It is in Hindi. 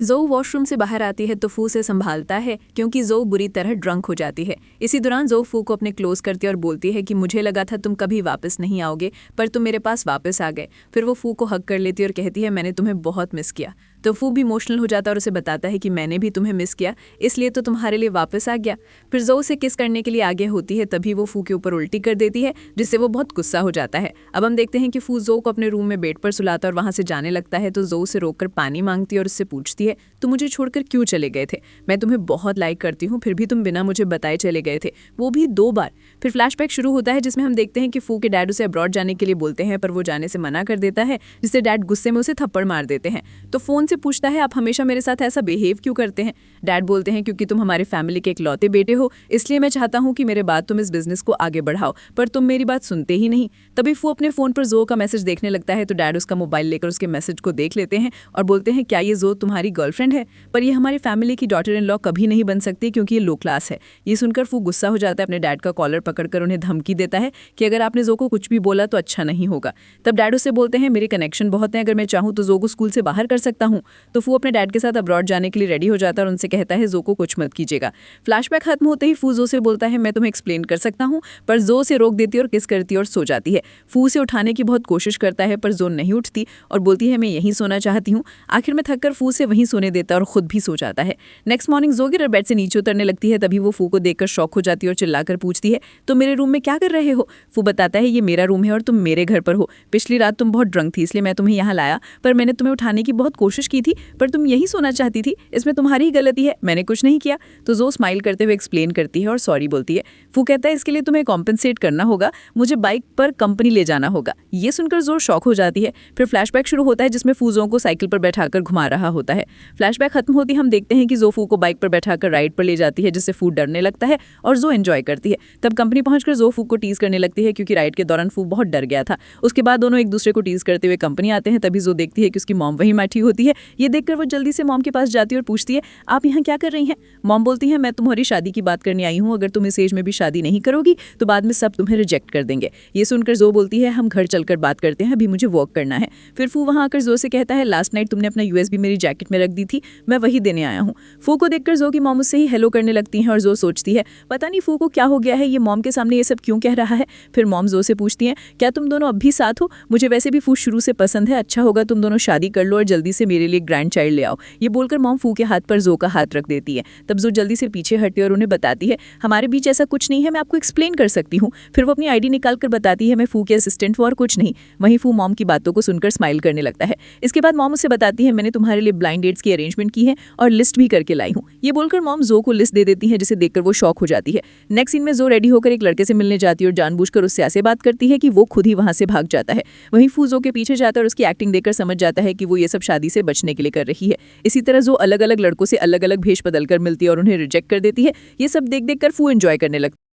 जो वॉशरूम से बाहर आती है तो फू से संभालता है क्योंकि जो बुरी तरह ड्रंक हो जाती है। इसी दौरान जो फू को अपने क्लोज करती है और बोलती है कि मुझे लगा था तुम कभी वापस नहीं आओगे, पर तुम मेरे पास वापस आ गए। फिर वो फू को हक कर लेती है और कहती है मैंने तुम्हें बहुत मिस किया। तो फू भी इमोशनल हो जाता है और उसे बताता है कि मैंने भी तुम्हें मिस किया, इसलिए तो तुम्हारे लिए वापस आ गया। फिर जो उसे किस करने के लिए आगे होती है तभी वो फू के ऊपर उल्टी कर देती है, जिससे वो बहुत गुस्सा हो जाता है। अब हम देखते हैं कि फू जो को अपने रूम में बेड पर सुलाता और वहां से जाने लगता है तो जो उसे रोककर पानी मांगती है और उससे पूछती है तुम मुझे छोड़कर क्यों चले गए थे? मैं तुम्हें बहुत लाइक करती हूँ, फिर भी तुम बिना मुझे बताए चले गए थे, वो भी 2 बार। फिर फ्लैशबैक शुरू होता है जिसमें हम देखते हैं कि फू के डैड उसे अब्रॉड जाने के लिए बोलते हैं, पर वो जाने से मना कर देता है, जिससे डैड गुस्से में उसे थप्पड़ मार देते हैं। तो फोन से पूछता है आप हमेशा मेरे साथ ऐसा बिहेव क्यों करते हैं? डैड बोलते हैं क्योंकि तुम हमारी फैमिली के इकलौते बेटे हो, इसलिए मैं चाहता हूँ कि मेरे बाद तुम इस बिजनेस को आगे बढ़ाओ, पर तुम मेरी बात सुनते ही नहीं। तभी फू अपने फोन पर जो का मैसेज देखने लगता है तो डैड उसका मोबाइल लेकर उसके मैसेज को देख लेते हैं और बोलते हैं क्या ये जो तुम्हारी गर्लफ्रेंड है? पर ये हमारी फैमिली की डॉटर इन लॉ कभी नहीं बन सकती क्योंकि ये लो क्लास है। ये सुनकर फू गुस्सा हो जाता है, अपने डैड का कॉलर पकड़कर उन्हें धमकी देता है कि अगर आपने जो को कुछ भी बोला तो अच्छा नहीं होगा। तब डैड उससे बोलते हैं मेरे कनेक्शन बहुत हैं, अगर मैं चाहूँ तो जो को स्कूल से बाहर कर सकता हूँ। तो फू अपने डैड के साथ अब्रॉड जाने के लिए रेडी हो जाता है और उनसे कहता है जो को कुछ मत कीजिएगा। फ्लैशबैक खत्म होते ही फू जो से बोलता है मैं तुम्हें एक्सप्लेन कर सकता हूँ, पर जो से रोक देती है और किस करती है और सो जाती है। फू से उठाने की बहुत कोशिश करता है पर जो नहीं उठती और बोलती है मैं यहीं सोना चाहती हूँ। आखिर में थककर फू से वहीं सोने देता है और खुद भी सो जाता है। नेक्स्ट मॉर्निंग जो गिर बेड से नीचे उतरने लगती है, तभी वो फू को देखकर शॉक हो जाती है और चिल्लाकर पूछती है तो मेरे रूम में क्या कर रहे हो? फू बताता है ये मेरा रूम है और तुम मेरे घर पर हो। पिछली रात तुम बहुत ड्रंक थी इसलिए मैं तुम्हें यहाँ लाया, पर मैंने तुम्हें उठाने की बहुत कोशिश की थी, पर तुम यहीं सोना चाहती थी, इसमें तुम्हारी ही गलती है, मैंने कुछ नहीं किया। तो जो स्माइल करते हुए एक्सप्लेन करती है और सॉरी बोलती है। फू कहता है इसके लिए तुम्हें कॉम्पेंसेट करना होगा, मुझे बाइक पर कंपनी ले जाना होगा। ये सुनकर जो शॉक हो जाती है। फिर फ्लैशबैक शुरू होता है जिसमें फू जो को साइकिल पर बैठाकर घुमा रहा होता है। फ्लैशबैक खत्म होती हम देखते हैं कि जो फू को बाइक पर बैठाकर राइड पर ले जाती है, जिससे फू डरने लगता है और जो एंजॉय करती है। तब कंपनी पहुंचकर जो फू को टीज करने लगती है क्योंकि राइड के दौरान फू बहुत डर गया था। उसके बाद दोनों एक दूसरे को टीज करते हुए कंपनी आते हैं, तभी जो देखती है कि उसकी मॉम वहीं बैठी होती है। ये देखकर वो जल्दी से मॉम के पास जाती है और पूछती है आप यहाँ क्या कर रही हैं? मॉम बोलती है मैं तुम्हारी शादी की बात करने आई हूँ, अगर तुम इस एज में भी शादी नहीं करोगी तो बाद में सब तुम्हें रिजेक्ट कर देंगे। ये सुनकर जो बोलती है हम घर चलकर बात करते हैं, अभी मुझे वर्क करना है। फिर फू वहां आकर जो से कहता है लास्ट नाइट तुमने अपना यूएसबी मेरी जैकेट में रख दी थी, मैं वही देने आया हूँ। फू को देखकर जो की मॉम उससे ही हेलो करने लगती है और जो सोचती है पता नहीं फू को क्या हो गया है, ये मॉम के सामने ये सब क्यों कह रहा है। फिर मॉम जो से पूछती है क्या तुम दोनों अब भी साथ हो? मुझे वैसे भी फू शुरू से पसंद है, अच्छा होगा तुम दोनों शादी कर लो और जल्दी से मेरे लिए ग्रैंड चाइल्ड ले आओ। ये बोलकर मॉम फू के हाथ पर जो का हाथ रख देती है। तब जो जल्दी से पीछे हटती है और उन्हें बताती है हमारे बीच ऐसा कुछ नहीं है, मैं आपको एक्सप्लेन कर सकती हूँ। फिर वो अपनी आईडी निकाल कर बताती है मैं फू के असिस्टेंट हूँ और कुछ नहीं। वहीं फू मॉम की बातों को सुनकर स्माइल करने लगता है। इसके बाद मॉम उसे बताती है मैंने तुम्हारे लिए ब्लाइंड डेट्स की अरेंजमेंट की है और लिस्ट भी करके लाई हूँ। ये बोलकर मॉम जो को लिस्ट दे देती है, जिसे देखकर वो शॉक हो जाती है। नेक्स्ट सीन में जो रेडी होकर एक लड़के से मिलने जाती है और जानबूझकर उससे ऐसे बात करती है कि वो खुद ही वहां से भाग जाता है। वहीं फू जो के पीछे जाता है और उसकी एक्टिंग देखकर समझ जाता है कि वो ये सब शादी से बचने के लिए कर रही है। इसी तरह जो अलग अलग लड़कों से अलग अलग भेष बदलकर मिलती है और उन्हें रिजेक्ट कर देती है। ये सब देख देख कर फू एंजॉय करने लगता है।